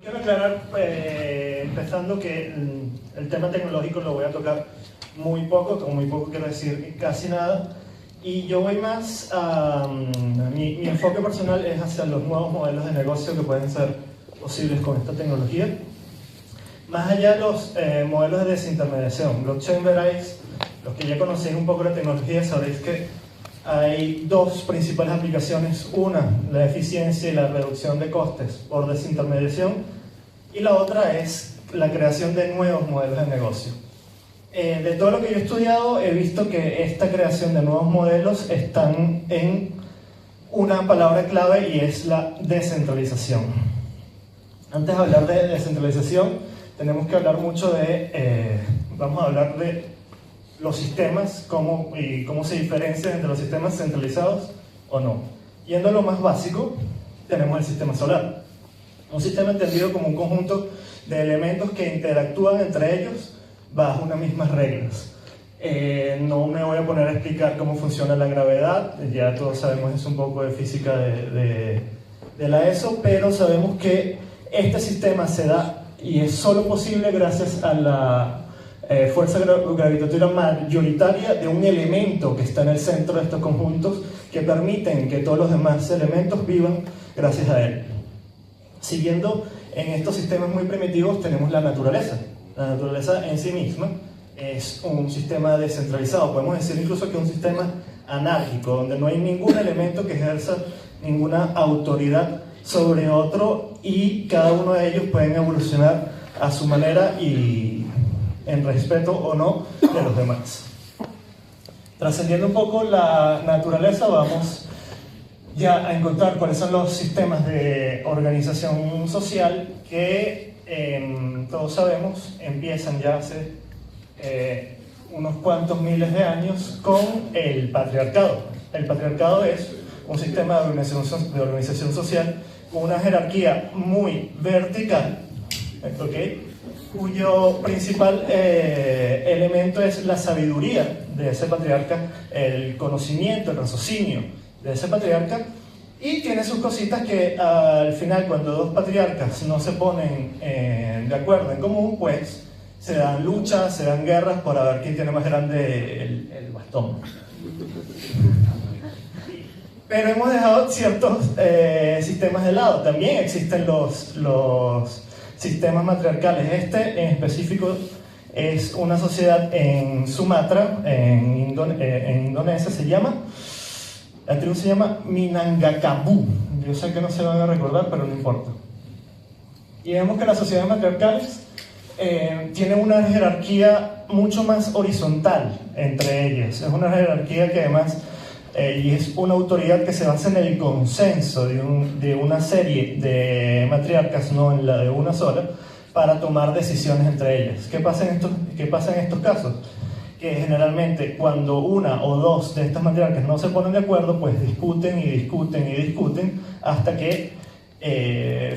Quiero aclarar, empezando, que el tema tecnológico lo voy a tocar muy poco, con muy poco quiero decir casi nada, y yo voy más a... mi enfoque personal es hacia los nuevos modelos de negocio que pueden ser posibles con esta tecnología. Más allá de los modelos de desintermediación, blockchain, veráis, los que ya conocéis un poco la tecnología, sabréis que hay dos principales aplicaciones. Una, la eficiencia y la reducción de costes por desintermediación, y la otra es la creación de nuevos modelos de negocio. De todo lo que yo he estudiado, he visto que esta creación de nuevos modelos están en una palabra clave, y es la descentralización. Antes de hablar de descentralización, tenemos que hablar mucho de, vamos a hablar de los sistemas, cómo se diferencian entre los sistemas centralizados o no. Yendo a lo más básico, tenemos el sistema solar. Un sistema entendido como un conjunto de elementos que interactúan entre ellos bajo unas mismas reglas. No me voy a poner a explicar cómo funciona la gravedad, ya todos sabemos, es un poco de física de la ESO, pero sabemos que este sistema se da y es solo posible gracias a la fuerza gravitatoria mayoritaria de un elemento que está en el centro de estos conjuntos, que permiten que todos los demás elementos vivan gracias a él. Siguiendo en estos sistemas muy primitivos, tenemos la naturaleza. La naturaleza en sí misma es un sistema descentralizado, podemos decir incluso que es un sistema anárquico, donde no hay ningún elemento que ejerza ninguna autoridad sobre otro, y cada uno de ellos pueden evolucionar a su manera y en respeto o no de los demás. Trascendiendo un poco la naturaleza, vamos ya a encontrar cuáles son los sistemas de organización social que todos sabemos empiezan ya hace unos cuantos miles de años con el patriarcado. El patriarcado es un sistema de organización social con una jerarquía muy vertical, ¿okay?, cuyo principal elemento es la sabiduría de ese patriarca, el conocimiento, el raciocinio de ese patriarca, y tiene sus cositas que al final, cuando dos patriarcas no se ponen de acuerdo en común, pues se dan luchas, se dan guerras por a ver quién tiene más grande el bastón. Pero hemos dejado ciertos sistemas de lado. También existen los sistemas matriarcales. Este en específico es una sociedad en Sumatra, en Indonesia se llama. La tribu se llama Minangkabau. Yo sé que no se van a recordar, pero no importa. Y vemos que las sociedades matriarcales tienen una jerarquía mucho más horizontal entre ellas. Es una jerarquía que además, y es una autoridad que se basa en el consenso de una serie de matriarcas, no en la de una sola, para tomar decisiones entre ellas. ¿Qué pasa en estos casos? Que generalmente cuando una o dos de estas matriarcas no se ponen de acuerdo, pues discuten y discuten y discuten hasta que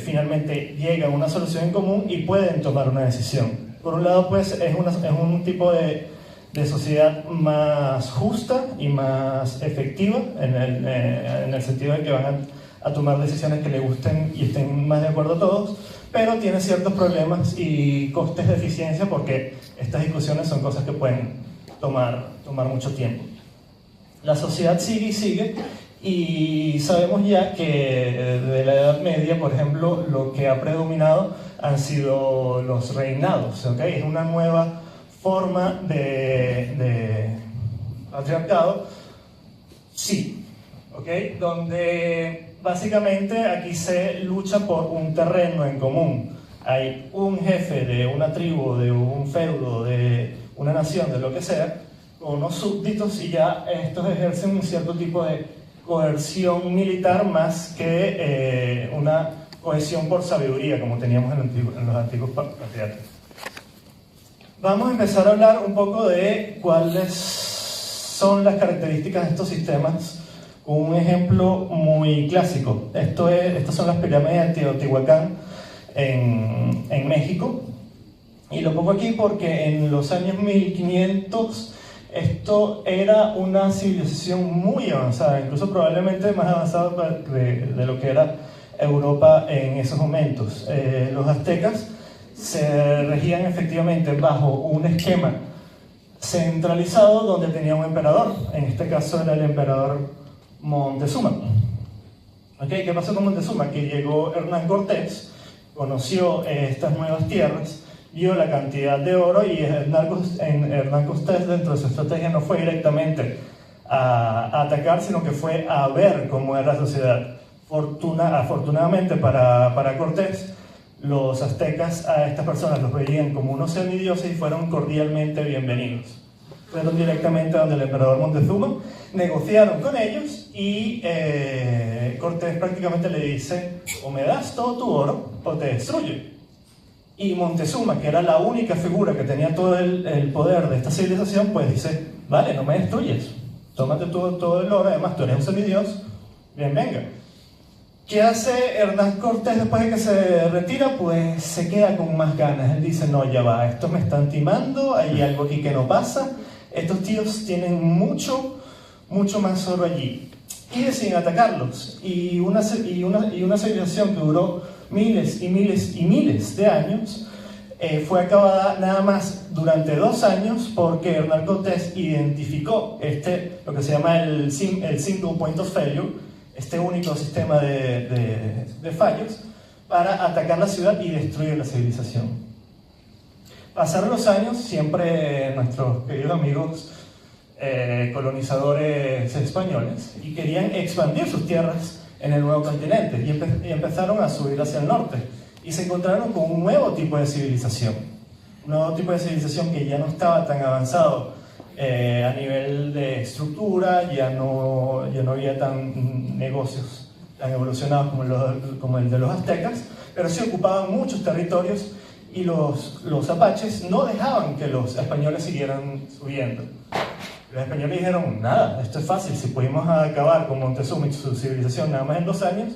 finalmente llegan a una solución en común y pueden tomar una decisión. Por un lado, pues es un tipo de sociedad más justa y más efectiva en el sentido de que van a tomar decisiones que les gusten y estén más de acuerdo a todos, pero tiene ciertos problemas y costes de eficiencia, porque estas discusiones son cosas que pueden tomar mucho tiempo. La sociedad sigue y sigue, y sabemos ya que de la Edad Media, por ejemplo, lo que ha predominado han sido los reinados, ¿okay? Es una nueva forma de patriarcado, sí, ¿okay?, donde básicamente aquí se lucha por un terreno en común. Hay un jefe de una tribu, de un feudo, de una nación, de lo que sea, con unos súbditos, y ya estos ejercen un cierto tipo de coerción militar más que una cohesión por sabiduría, como teníamos en los antiguos patriarcas. Vamos a empezar a hablar un poco de cuáles son las características de estos sistemas, con un ejemplo muy clásico. Estas son las pirámides de Teotihuacán en México. Y lo pongo aquí porque en los años 1500 esto era una civilización muy avanzada, incluso probablemente más avanzada de lo que era Europa en esos momentos. Los aztecas se regían efectivamente bajo un esquema centralizado donde tenía un emperador. En este caso era el emperador Montezuma. ¿Qué pasó con Montezuma? Que llegó Hernán Cortés, conoció estas nuevas tierras, vio la cantidad de oro y Hernán Cortés, dentro de su estrategia, no fue directamente a atacar, sino que fue a ver cómo era la sociedad. Afortunadamente para Cortés, los aztecas a estas personas los veían como unos semidioses y fueron cordialmente bienvenidos. Fueron directamente donde el emperador Montezuma, negociaron con ellos y Cortés prácticamente le dice: o me das todo tu oro o te destruyo. Y Montezuma, que era la única figura que tenía todo el poder de esta civilización, pues dice: vale, no me destruyes, tómate todo el oro, además tú eres un semidios, bien, venga. ¿Qué hace Hernán Cortés después de que se retira? Pues se queda con más ganas. Él dice: no, ya va, estos me están timando, hay algo aquí que no pasa, estos tíos tienen mucho más oro allí. Y deciden atacarlos. Y una civilización que duró miles y miles de años fue acabada nada más durante 2 años porque Hernán Cortés identificó lo que se llama el single point of failure, este único sistema de fallos, para atacar la ciudad y destruir la civilización. Pasaron los años, siempre nuestros queridos amigos colonizadores españoles, y querían expandir sus tierras en el nuevo continente, y empezaron a subir hacia el norte, y se encontraron con un nuevo tipo de civilización, que ya no estaba tan avanzado a nivel de estructura, ya no había negocios tan evolucionados como el de los aztecas, pero sí ocupaban muchos territorios, y los apaches no dejaban que los españoles siguieran subiendo. Los españoles dijeron: nada, esto es fácil, si pudimos acabar con Montezuma y su civilización nada más en 2 años,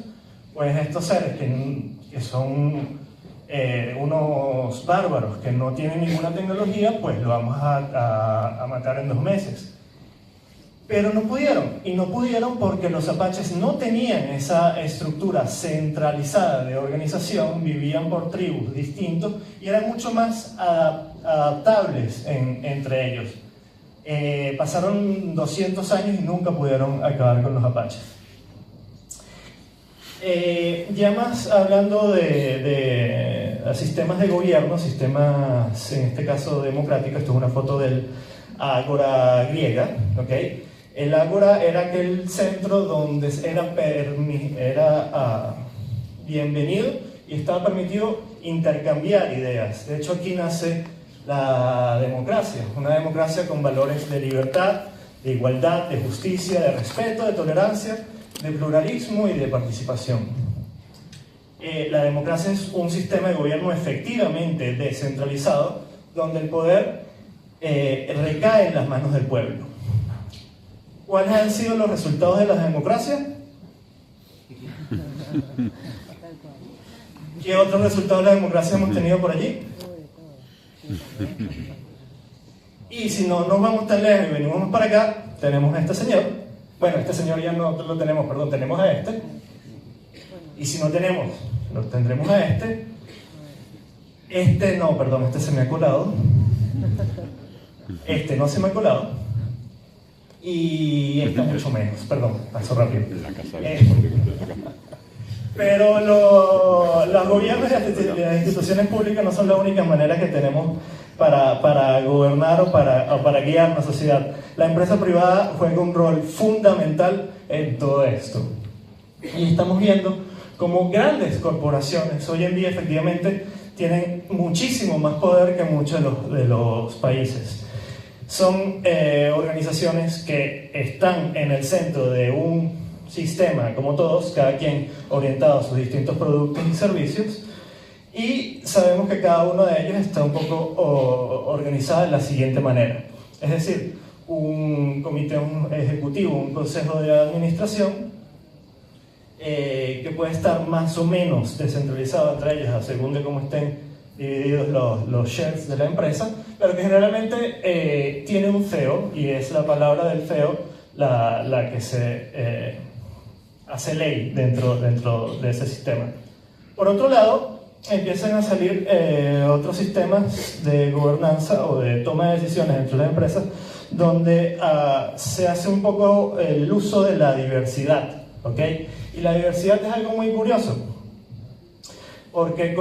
pues estos seres que son unos bárbaros que no tienen ninguna tecnología, pues lo vamos a matar en 2 meses. Pero no pudieron porque los apaches no tenían esa estructura centralizada de organización, vivían por tribus distintos y eran mucho más adaptables entre ellos. Pasaron 200 años y nunca pudieron acabar con los apaches. Ya más hablando de sistemas de gobierno, sistemas en este caso democráticos, esto es una foto del ágora griega, ¿okay? El ágora era aquel centro donde era bienvenido y estaba permitido intercambiar ideas. De hecho, aquí nace la democracia, una democracia con valores de libertad, de igualdad, de justicia, de respeto, de tolerancia, de pluralismo y de participación. La democracia es un sistema de gobierno efectivamente descentralizado, donde el poder recae en las manos del pueblo. ¿Cuáles han sido los resultados de la democracia? ¿Qué otros resultados de la democracia hemos tenido por allí? Y si no nos vamos tan lejos y venimos para acá, tenemos a este señor. Bueno, este señor ya no lo tenemos, perdón, tenemos a este. Y si no tenemos, lo tendremos a este. Este no, perdón, este se me ha colado. Este no se me ha colado. Y este mucho menos, perdón, paso rápido. Pero los gobiernos y las instituciones públicas no son la única manera que tenemos para gobernar o para guiar la sociedad. La empresa privada juega un rol fundamental en todo esto. Y estamos viendo cómo grandes corporaciones hoy en día efectivamente tienen muchísimo más poder que muchos de los países. Son organizaciones que están en el centro de un sistema, como todos, cada quien orientado a sus distintos productos y servicios, y sabemos que cada uno de ellos está un poco organizado de la siguiente manera. Es decir, un comité ejecutivo, un consejo de administración, que puede estar más o menos descentralizado entre ellos, según de cómo estén divididos los shares de la empresa, pero que generalmente tiene un CEO, y es la palabra del CEO la que se hace ley dentro de ese sistema. Por otro lado, empiezan a salir otros sistemas de gobernanza o de toma de decisiones entre las empresas donde se hace un poco el uso de la diversidad, ¿ok? Y la diversidad es algo muy curioso, porque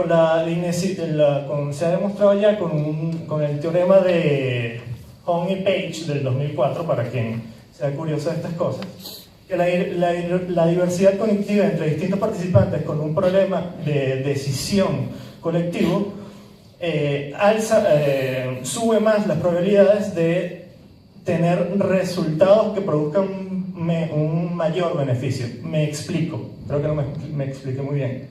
se ha demostrado ya con el teorema de Hong y Page del 2004, para quien sea curioso de estas cosas, que la diversidad cognitiva entre distintos participantes con un problema de decisión colectivo sube más las probabilidades de tener resultados que produzcan un mayor beneficio. Me explico, creo que no me expliqué muy bien.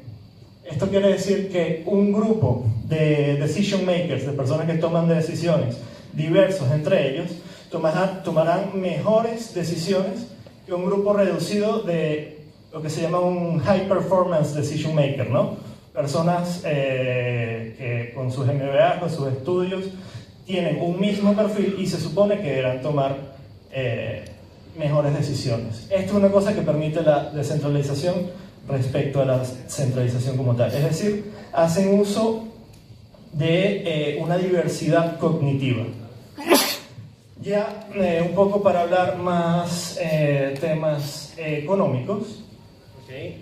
Esto quiere decir que un grupo de decision makers, de personas que toman decisiones diversos entre ellos, tomarán mejores decisiones que un grupo reducido de lo que se llama un high performance decision maker, ¿no? Personas que con sus MBA, con sus estudios, tienen un mismo perfil y se supone que deberán tomar mejores decisiones. Esto es una cosa que permite la descentralización respecto a la centralización como tal. Es decir, hacen uso de una diversidad cognitiva. Ya un poco para hablar más temas económicos, ¿okay?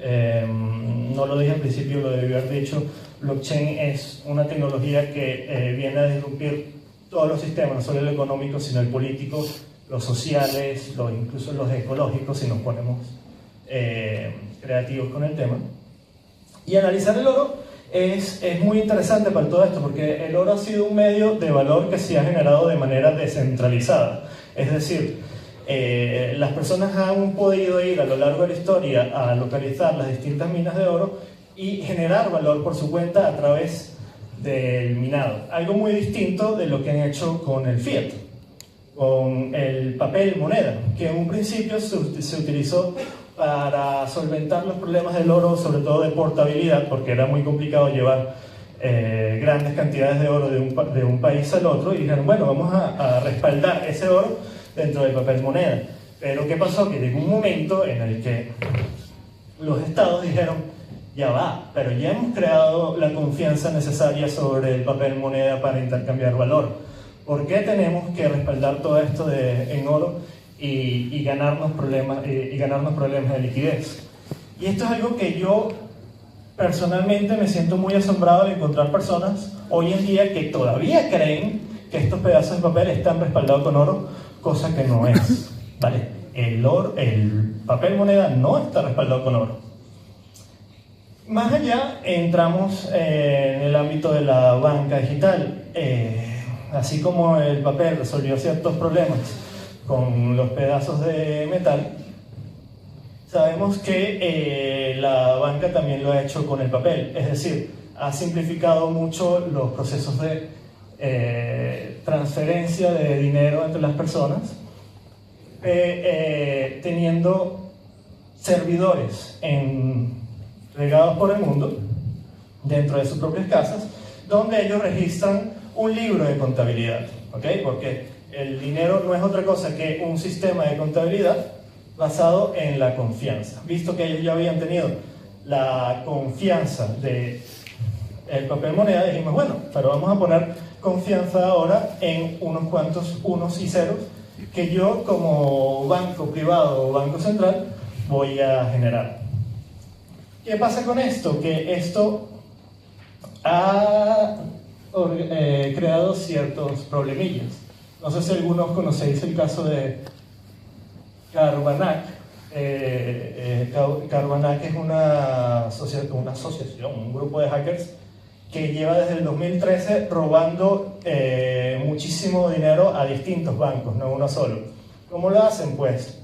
No lo dije al principio, lo debí haber dicho. Blockchain es una tecnología que viene a disrumpir todos los sistemas, no solo el económico, sino el político, los sociales, incluso los ecológicos, si nos ponemos creativos con el tema. Y analizar el oro es muy interesante para todo esto, porque el oro ha sido un medio de valor que se ha generado de manera descentralizada. Es decir, las personas han podido ir a lo largo de la historia a localizar las distintas minas de oro y generar valor por su cuenta a través del minado. Algo muy distinto de lo que han hecho con el fiat, con el papel moneda, que en un principio se utilizó para solventar los problemas del oro, sobre todo de portabilidad, porque era muy complicado llevar grandes cantidades de oro de un país al otro, y dijeron, bueno, vamos a respaldar ese oro dentro del papel moneda. Pero ¿qué pasó? Que llegó un momento en el que los estados dijeron, ya va, pero ya hemos creado la confianza necesaria sobre el papel moneda para intercambiar valor. ¿Por qué tenemos que respaldar todo esto en oro y ganarnos problemas de liquidez? Y esto es algo que yo personalmente me siento muy asombrado de encontrar personas hoy en día que todavía creen que estos pedazos de papel están respaldados con oro, cosa que no es, ¿vale? El papel moneda no está respaldado con oro. Más allá entramos en el ámbito de la banca digital. Así como el papel resolvió ciertos problemas con los pedazos de metal, sabemos que la banca también lo ha hecho con el papel. Es decir, ha simplificado mucho los procesos de transferencia de dinero entre las personas, teniendo servidores regados por el mundo dentro de sus propias casas, donde ellos registran un libro de contabilidad, ¿ok? Porque el dinero no es otra cosa que un sistema de contabilidad basado en la confianza. Visto que ellos ya habían tenido la confianza del papel moneda, dijimos, bueno, pero vamos a poner confianza ahora en unos cuantos unos y ceros que yo como banco privado o banco central voy a generar. ¿Qué pasa con esto? Que esto ha creado ciertos problemillas. No sé si algunos conocéis el caso de Carbanak. Carbanak es una asociación, un grupo de hackers que lleva desde el 2013 robando muchísimo dinero a distintos bancos, no uno solo. ¿Cómo lo hacen? Pues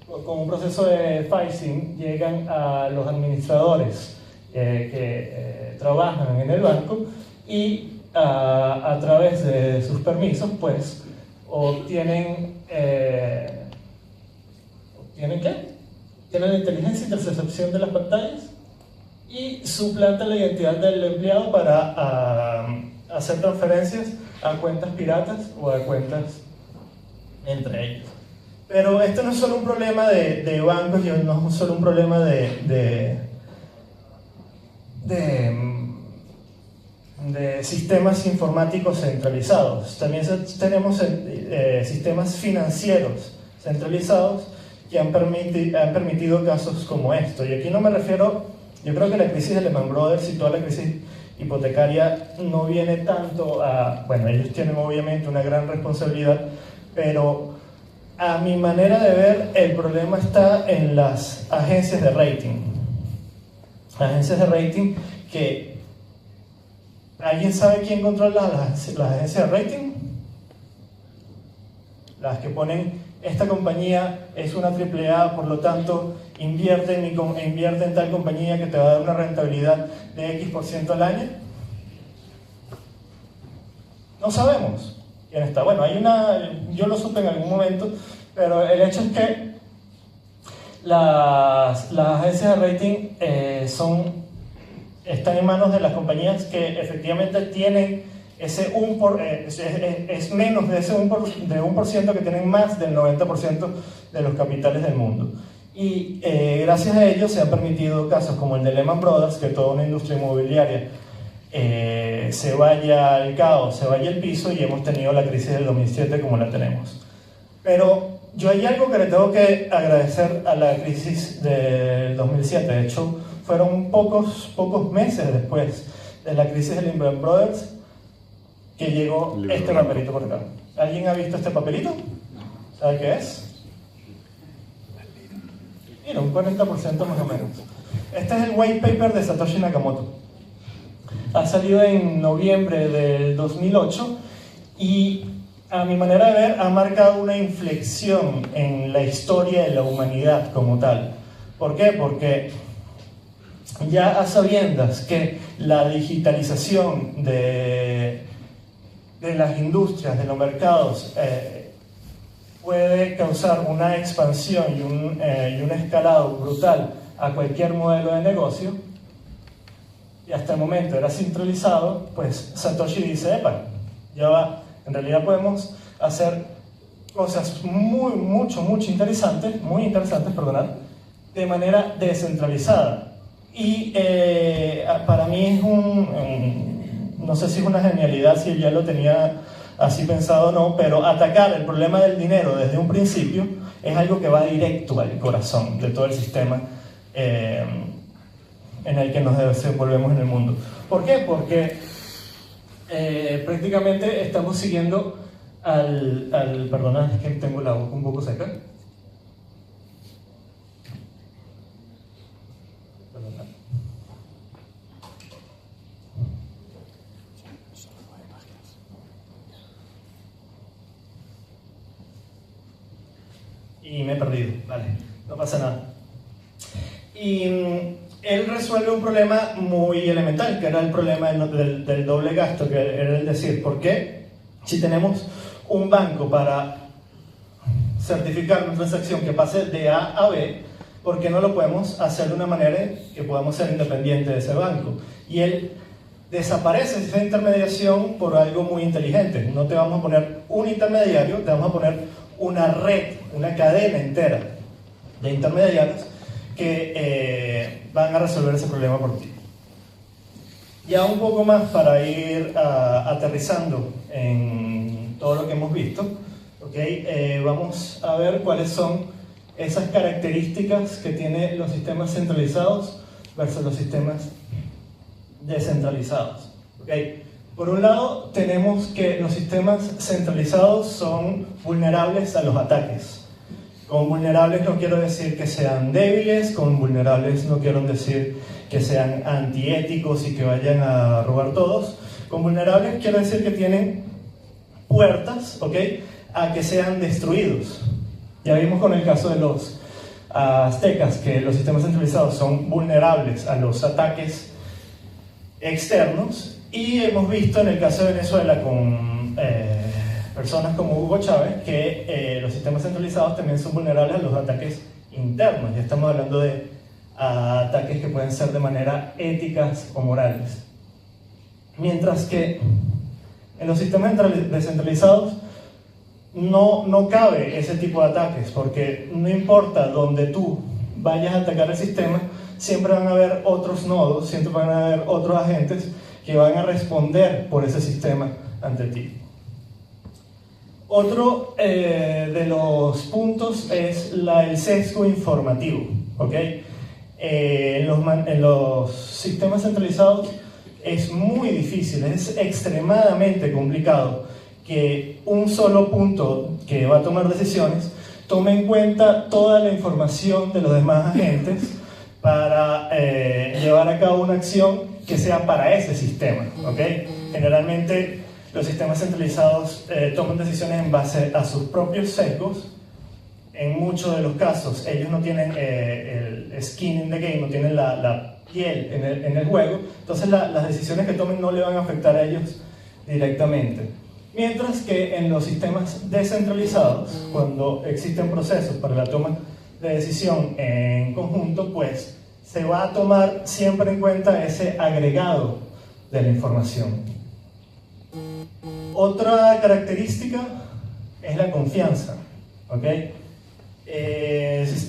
con un proceso de phishing llegan a los administradores que trabajan en el banco y a través de sus permisos pues obtienen ¿qué? Tienen inteligencia e intercepción de las pantallas y suplantan la identidad del empleado para hacer transferencias a cuentas piratas o a cuentas entre ellos. Pero esto no es solo un problema de bancos, no es solo un problema de sistemas informáticos centralizados. También tenemos sistemas financieros centralizados que han permitido casos como esto. Y aquí no me refiero, yo creo que la crisis de Lehman Brothers y toda la crisis hipotecaria no viene tanto a, bueno, ellos tienen obviamente una gran responsabilidad, pero a mi manera de ver el problema está en las agencias de rating. Agencias de rating que... ¿Alguien sabe quién controla las agencias de rating? Las que ponen, esta compañía es una AAA, por lo tanto invierte en tal compañía que te va a dar una rentabilidad de X% al año. No sabemos quién está. Bueno, hay una, yo lo supe en algún momento, pero el hecho es que las agencias de rating están en manos de las compañías que efectivamente tienen ese es menos de ese 1% que tienen más del 90% de los capitales del mundo. Y gracias a ello se han permitido casos como el de Lehman Brothers, que toda una industria inmobiliaria se vaya al caos, se vaya al piso, y hemos tenido la crisis del 2007 como la tenemos. Pero yo hay algo que le tengo que agradecer a la crisis del 2007. De hecho, fueron pocos meses después de la crisis de Lehman Brothers que llegó este papelito por acá. ¿Alguien ha visto este papelito? ¿Sabe qué es? Mira, un 40% más o menos. Este es el white paper de Satoshi Nakamoto. Ha salido en noviembre del 2008 y, a mi manera de ver, ha marcado una inflexión en la historia de la humanidad como tal. ¿Por qué? Porque ya a sabiendas que la digitalización de las industrias, de los mercados, puede causar una expansión y un escalado brutal a cualquier modelo de negocio, y hasta el momento era centralizado, pues Satoshi dice, epa, ya va, en realidad podemos hacer cosas muy interesantes, de manera descentralizada. Y para mí es no sé si es una genialidad, si ya lo tenía así pensado o no, pero atacar el problema del dinero desde un principio es algo que va directo al corazón de todo el sistema en el que nos desenvolvemos en el mundo. ¿Por qué? Porque prácticamente estamos siguiendo perdona, es que tengo la boca un poco seca. Y me he perdido, vale, no pasa nada. Y él resuelve un problema muy elemental, que era el problema del doble gasto, que era el decir, ¿por qué si tenemos un banco para certificar una transacción que pase de A a B, por qué no lo podemos hacer de una manera que podamos ser independientes de ese banco? Y él desaparece esa intermediación por algo muy inteligente. No te vamos a poner un intermediario, te vamos a poner una red, una cadena entera de intermediarios que van a resolver ese problema por ti. Ya un poco más para ir aterrizando en todo lo que hemos visto, ¿okay? Vamos a ver cuáles son esas características que tienen los sistemas centralizados versus los sistemas descentralizados. ¿Okay? Por un lado, tenemos que los sistemas centralizados son vulnerables a los ataques. Con vulnerables no quiero decir que sean débiles, con vulnerables no quiero decir que sean antiéticos y que vayan a robar todos. Con vulnerables quiero decir que tienen puertas, ¿okay?, a que sean destruidos. Ya vimos con el caso de los aztecas que los sistemas centralizados son vulnerables a los ataques externos, y hemos visto en el caso de Venezuela con personas como Hugo Chávez que los sistemas centralizados también son vulnerables a los ataques internos. Ya estamos hablando de ataques que pueden ser de manera éticas o morales. Mientras que en los sistemas descentralizados no cabe ese tipo de ataques, porque no importa donde tú vayas a atacar el sistema, siempre van a haber otros nodos, siempre van a haber otros agentes que van a responder por ese sistema ante ti. Otro de los puntos es el sesgo informativo, ¿ok? En los sistemas centralizados es muy difícil, es extremadamente complicado que un solo punto que va a tomar decisiones tome en cuenta toda la información de los demás agentes para llevar a cabo una acción que sea para ese sistema, ¿ok? Generalmente los sistemas centralizados toman decisiones en base a sus propios sesgos. En muchos de los casos ellos no tienen el skin in the game, no tienen la piel en el juego, entonces las decisiones que tomen no le van a afectar a ellos directamente. Mientras que en los sistemas descentralizados, cuando existen procesos para la toma de decisión en conjunto, pues se va a tomar siempre en cuenta ese agregado de la información. Otra característica es la confianza, ¿ok?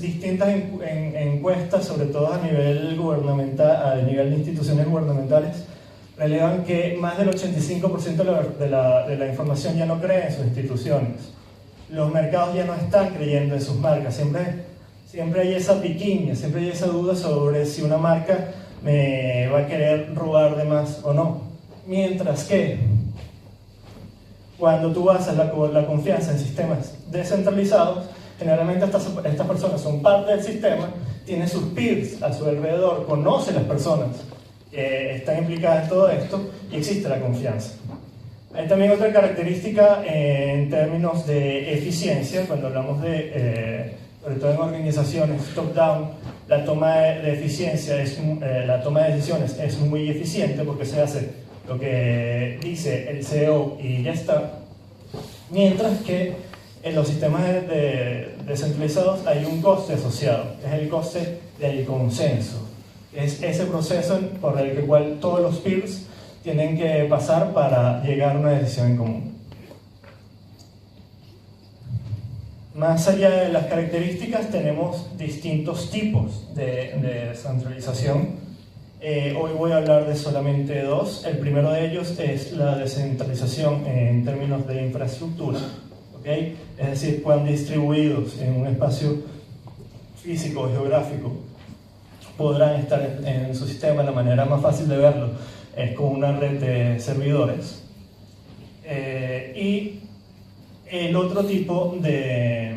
Distintas encuestas, sobre todo a nivel gubernamental, a nivel de instituciones gubernamentales, relevan que más del 85% de la información ya no cree en sus instituciones. Los mercados ya no están creyendo en sus marcas. Siempre hay esa piquiña, siempre hay esa duda sobre si una marca me va a querer robar de más o no. Mientras que cuando tú basas la confianza en sistemas descentralizados, generalmente estas personas son parte del sistema, tienen sus peers a su alrededor, conocen las personas que están implicadas en todo esto y existe la confianza. Hay también otra característica en términos de eficiencia, cuando hablamos sobre todo en organizaciones top-down, la toma de eficiencia, la toma de decisiones es muy eficiente porque se hace lo que dice el CEO y ya está, mientras que en los sistemas descentralizados hay un coste asociado, es el coste del consenso. Es ese proceso por el cual todos los peers tienen que pasar para llegar a una decisión en común. Más allá de las características, tenemos distintos tipos de descentralización. Hoy voy a hablar de solamente dos. El primero de ellos es la descentralización en términos de infraestructura, ¿okay? Es decir, cuán distribuidos en un espacio físico o geográfico podrán estar en su sistema. La manera más fácil de verlo es con una red de servidores. Y el otro tipo de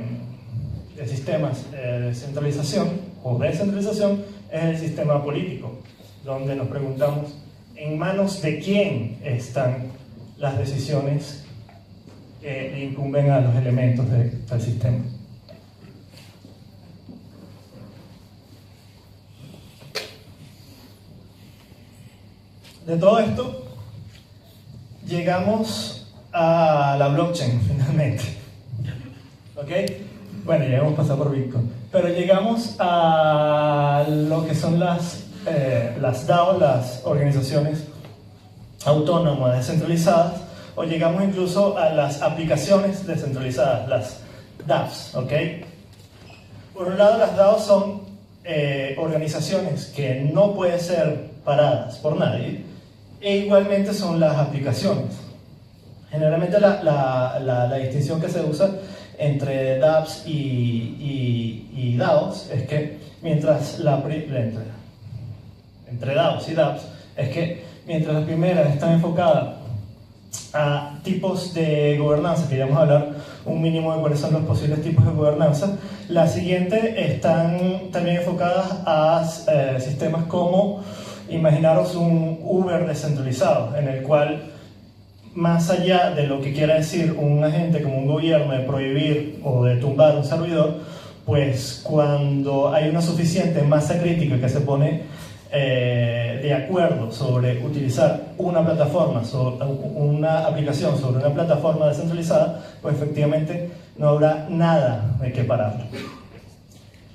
sistemas de centralización o descentralización es el sistema político, donde nos preguntamos en manos de quién están las decisiones que incumben a los elementos del sistema. De todo esto, llegamos a la blockchain finalmente. ¿Ok? Bueno, ya hemos pasado por Bitcoin. Pero llegamos a lo que son las DAO, las organizaciones autónomas descentralizadas, o llegamos incluso a las aplicaciones descentralizadas, las dApps. ¿Ok? Por un lado, las DAO son organizaciones que no pueden ser paradas por nadie, e igualmente son las aplicaciones. Generalmente la distinción que se usa entre dApps y DAOs es que entre DAOs y dApps es que mientras las primeras están enfocadas a tipos de gobernanza, que ya vamos a hablar un mínimo de cuáles son los posibles tipos de gobernanza, las siguientes están también enfocadas a sistemas como, imaginaros un Uber descentralizado, en el cual, más allá de lo que quiera decir un agente como un gobierno de prohibir o de tumbar un servidor, pues cuando hay una suficiente masa crítica que se pone de acuerdo sobre utilizar una plataforma, una aplicación sobre una plataforma descentralizada, pues efectivamente no habrá nada de qué pararlo.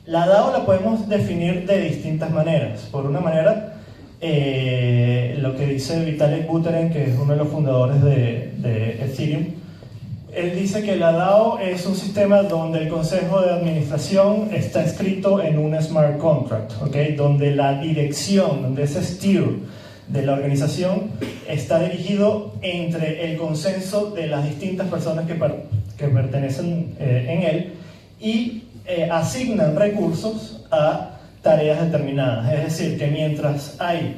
La DAO la podemos definir de distintas maneras. Por una manera, lo que dice Vitalik Buterin, que es uno de los fundadores de Ethereum, Él dice que la DAO es un sistema donde el consejo de administración está escrito en un smart contract, ¿okay? Donde la dirección, donde ese steer de la organización está dirigido entre el consenso de las distintas personas que pertenecen en él y asignan recursos a tareas determinadas. Es decir, que mientras hay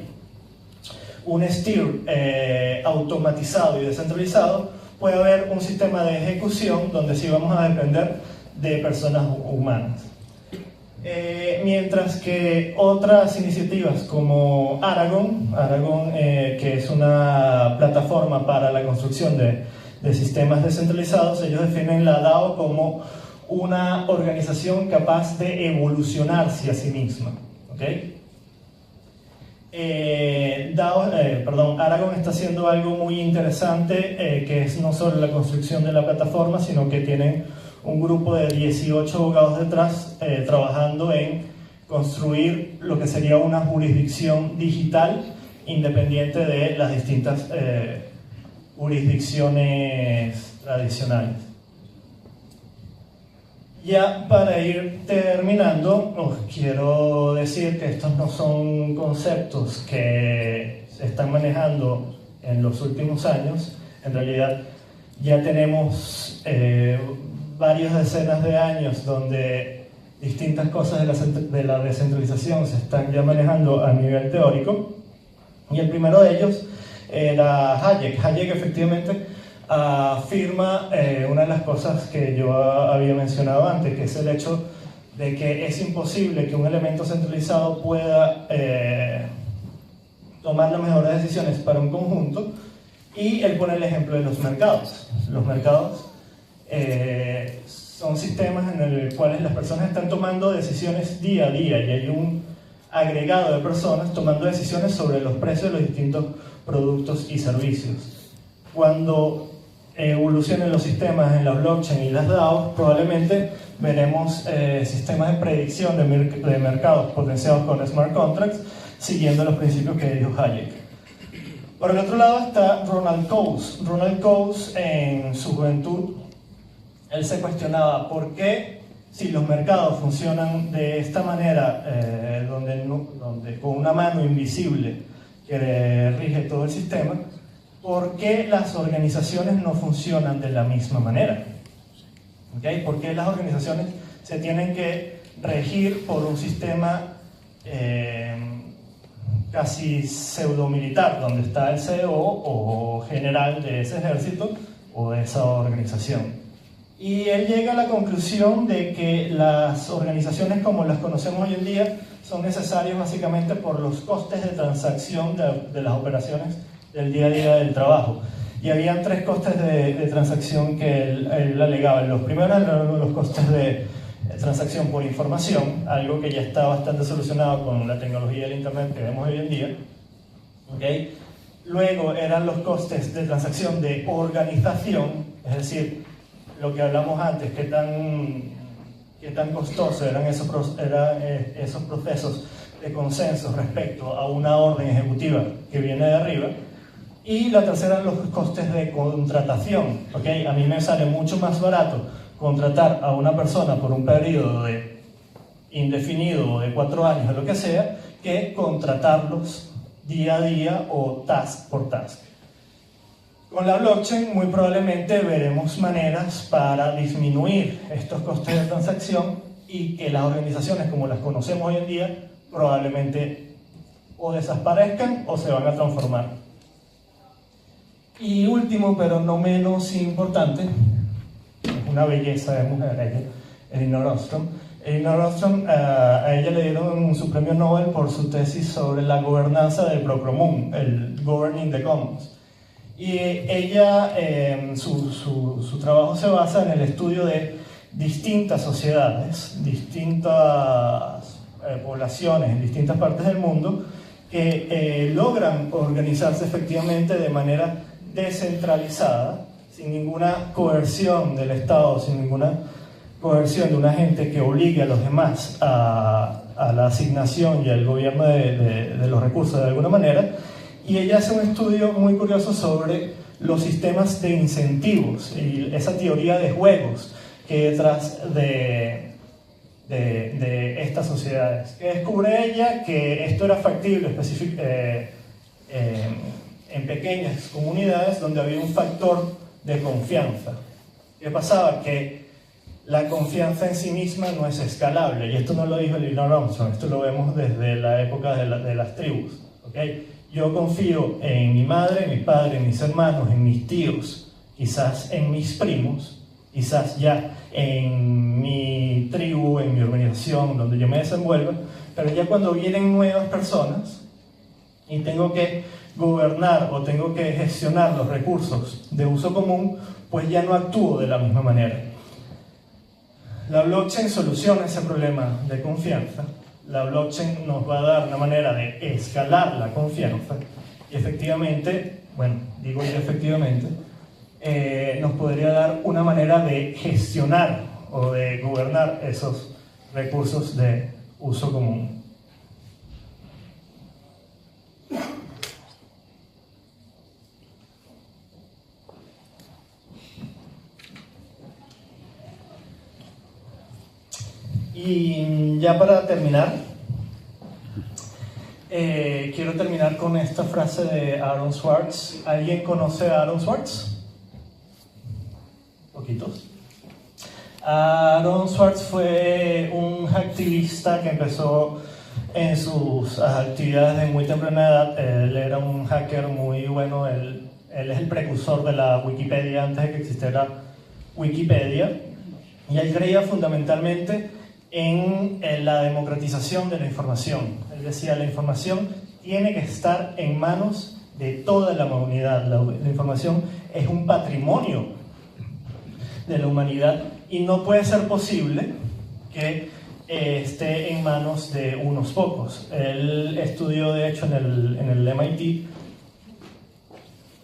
un steer automatizado y descentralizado, puede haber un sistema de ejecución donde sí vamos a depender de personas humanas. Mientras que otras iniciativas como Aragon, que es una plataforma para la construcción de sistemas descentralizados, ellos definen la DAO como una organización capaz de evolucionarse a sí misma, ¿okay? Aragon está haciendo algo muy interesante, que es no solo la construcción de la plataforma, sino que tienen un grupo de 18 abogados detrás trabajando en construir lo que sería una jurisdicción digital independiente de las distintas jurisdicciones tradicionales. Ya para ir terminando, os quiero decir que estos no son conceptos que se están manejando en los últimos años. En realidad ya tenemos varias decenas de años donde distintas cosas de la descentralización se están ya manejando a nivel teórico. Y el primero de ellos era Hayek. Hayek efectivamente afirma una de las cosas que yo había mencionado antes, que es el hecho de que es imposible que un elemento centralizado pueda tomar las mejores decisiones para un conjunto, y él pone el ejemplo de los mercados. Los mercados son sistemas en los cuales las personas están tomando decisiones día a día y hay un agregado de personas tomando decisiones sobre los precios de los distintos productos y servicios. Cuando evolucionen los sistemas en la blockchain y las DAOs, probablemente veremos sistemas de predicción de mercados potenciados con smart contracts siguiendo los principios que dijo Hayek. Por el otro lado está Ronald Coase. Ronald Coase, en su juventud, él se cuestionaba por qué, si los mercados funcionan de esta manera, donde con una mano invisible que rige todo el sistema, ¿por qué las organizaciones no funcionan de la misma manera? ¿Okay? ¿Por qué las organizaciones se tienen que regir por un sistema casi pseudo-militar, donde está el CEO o general de ese ejército o de esa organización? Y él llega a la conclusión de que las organizaciones como las conocemos hoy en día son necesarias básicamente por los costes de transacción de las operaciones del día a día del trabajo. Y habían tres costes de transacción que él alegaba. Los primeros eran los costes de transacción por información, algo que ya está bastante solucionado con la tecnología del internet que vemos hoy en día. ¿Okay? Luego eran los costes de transacción de organización, es decir, lo que hablamos antes, qué tan costosos eran esos procesos de consenso respecto a una orden ejecutiva que viene de arriba. Y la tercera, los costes de contratación. ¿Okay? A mí me sale mucho más barato contratar a una persona por un periodo indefinido o de 4 años o lo que sea, que contratarlos día a día o task por task. Con la blockchain muy probablemente veremos maneras para disminuir estos costes de transacción y que las organizaciones como las conocemos hoy en día probablemente o desaparezcan o se van a transformar. Y último, pero no menos importante, una belleza de mujer ella, Elinor Ostrom. Elinor Ostrom, a ella le dieron su premio Nobel por su tesis sobre la gobernanza del Procomún, el Governing the Commons. Y ella, su trabajo se basa en el estudio de distintas sociedades, distintas poblaciones en distintas partes del mundo que logran organizarse efectivamente de manera descentralizada, sin ninguna coerción del Estado, sin ninguna coerción de una gente que obligue a los demás a la asignación y al gobierno de los recursos de alguna manera, y ella hace un estudio muy curioso sobre los sistemas de incentivos y esa teoría de juegos que hay detrás de estas sociedades. Descubre ella que esto era factible en pequeñas comunidades donde había un factor de confianza. ¿Qué pasaba? Que la confianza en sí misma no es escalable, y esto no lo dijo Elinor Armstrong, esto lo vemos desde la época de las tribus, ¿okay? Yo confío en mi madre, en mi padre, en mis hermanos, en mis tíos, quizás en mis primos, quizás ya en mi tribu, en mi organización, donde yo me desenvuelva, pero ya cuando vienen nuevas personas y tengo que gobernar o tengo que gestionar los recursos de uso común, pues ya no actúo de la misma manera. La blockchain soluciona ese problema de confianza. La blockchain nos va a dar una manera de escalar la confianza y efectivamente, bueno, digo yo efectivamente, nos podría dar una manera de gestionar o de gobernar esos recursos de uso común. Y ya para terminar, quiero terminar con esta frase de Aaron Swartz. ¿Alguien conoce a Aaron Swartz? Poquitos. Aaron Swartz fue un activista que empezó en sus actividades de muy temprana edad. Él era un hacker muy bueno, él es el precursor de la Wikipedia antes de que existiera Wikipedia, y él creía fundamentalmente en la democratización de la información. Él decía, la información tiene que estar en manos de toda la humanidad. La información es un patrimonio de la humanidad y no puede ser posible que esté en manos de unos pocos. Él estudió, de hecho, en el MIT.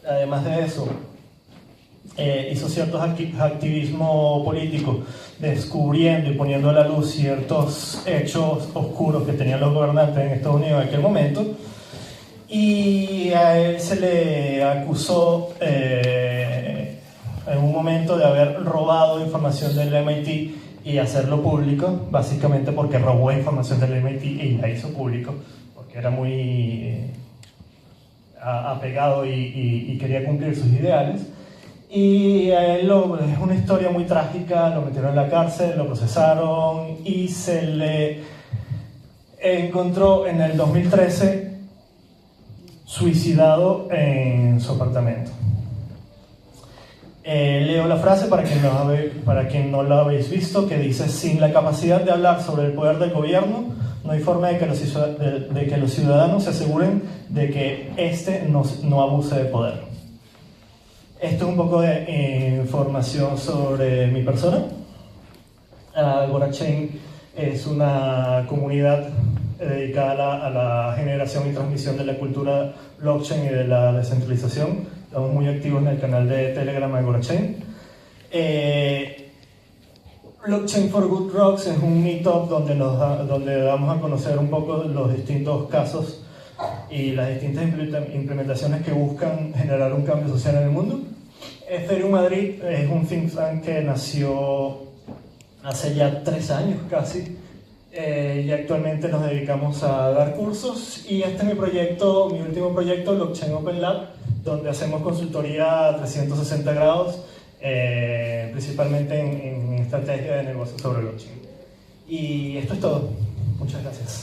Además de eso, hizo ciertos activismo político, descubriendo y poniendo a la luz ciertos hechos oscuros que tenían los gobernantes en Estados Unidos en aquel momento, y a él se le acusó en un momento de haber robado información del MIT y hacerlo público, básicamente porque robó información del MIT y la hizo público, porque era muy apegado y quería cumplir sus ideales. Y es una historia muy trágica, lo metieron en la cárcel, lo procesaron y se le encontró en el 2013 suicidado en su apartamento. Leo la frase para quien no la habéis visto, que dice: sin la capacidad de hablar sobre el poder del gobierno, no hay forma de que los ciudadanos se aseguren de que éste no abuse de poder. Esto es un poco de información sobre mi persona. Agorachain es una comunidad dedicada a la generación y transmisión de la cultura blockchain y de la descentralización. Estamos muy activos en el canal de Telegram Agorachain. Blockchain for Good Rocks es un meetup donde damos a conocer un poco los distintos casos y las distintas implementaciones que buscan generar un cambio social en el mundo. Ethereum Madrid es un think tank que nació hace ya 3 años casi, y actualmente nos dedicamos a dar cursos, y este es mi último proyecto, Blockchain Open Lab, donde hacemos consultoría a 360 grados, principalmente en estrategia de negocio sobre blockchain. Y esto es todo. Muchas gracias.